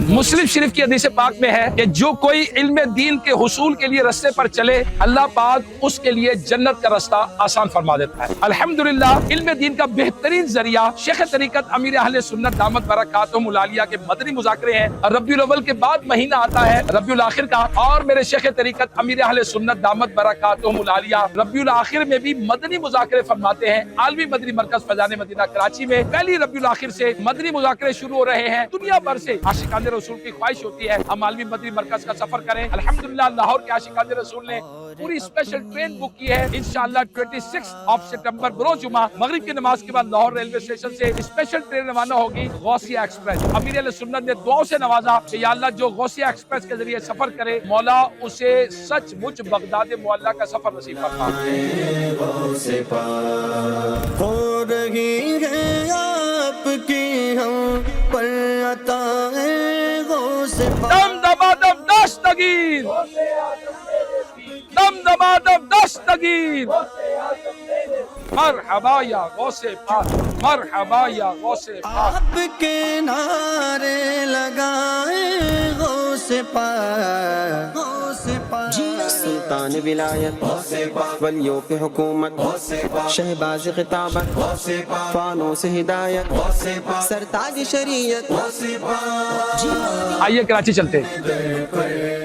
مسلم شریف کی حدیث پاک میں ہے کہ جو کوئی علم دین کے حصول کے لیے رستے پر چلے اللہ پاک اس کے لیے جنت کا راستہ آسان فرما دیتا ہے۔ الحمدللہ علم دین کا بہترین ذریعہ شیخ طریقت امیر اہل سنت دامت برکاتہم العالیہ کے مدنی مذاکرے ہیں۔ ربیع الاول کے بعد مہینہ آتا ہے ربیع الاخر کا، اور میرے شیخ طریقت امیر اہل سنت دامت برکاتہم العالیہ ربیع الاخر میں بھی مدنی مذاکرے فرماتے ہیں۔ عالمی مدنی مرکز فیضان مدینہ کراچی میں پہلی ربیع الاخر سے مدنی مذاکرے شروع ہو رہے ہیں۔ دنیا بھر سے عاشقان رسول کی خواہش ہوتی ہے ہم عالمی مدنی مرکز کا سفر کریں۔ الحمدللہ لاہور کے عاشقان رسول نے پوری اسپیشل ٹرین بک کی ہے۔ انشاءاللہ 26 ستمبر بروز جمعہ مغرب کی نماز کے بعد لاہور ریلوے اسٹیشن سے اسپیشل ٹرین روانہ ہوگی غوثیہ ایکسپریس۔ امیر علیہ سنت نے دعاؤں سے نوازا کہ یا اللہ جو غوثیہ ایکسپریس کے ذریعے سفر کرے مولا اسے سچ مچ بغداد معلیٰ کا سفر نصیب فرما۔ ہو رہی ہے آپ کی ہم پر عطا غوث پاک۔ دم دمادم دستگیر، دم دمادم دستگیر، مرحبا یا غوث پاک، مرحبا یا غوث پاک۔ آپ کے نعرے لگائے غوث پاک، غوث پاک۔ سلطان ولایت ولیوں پہ حکومت شہباز خطابت فانوس ہدایت سرتاج شریعت۔ آئیے کراچی چلتے ہیں۔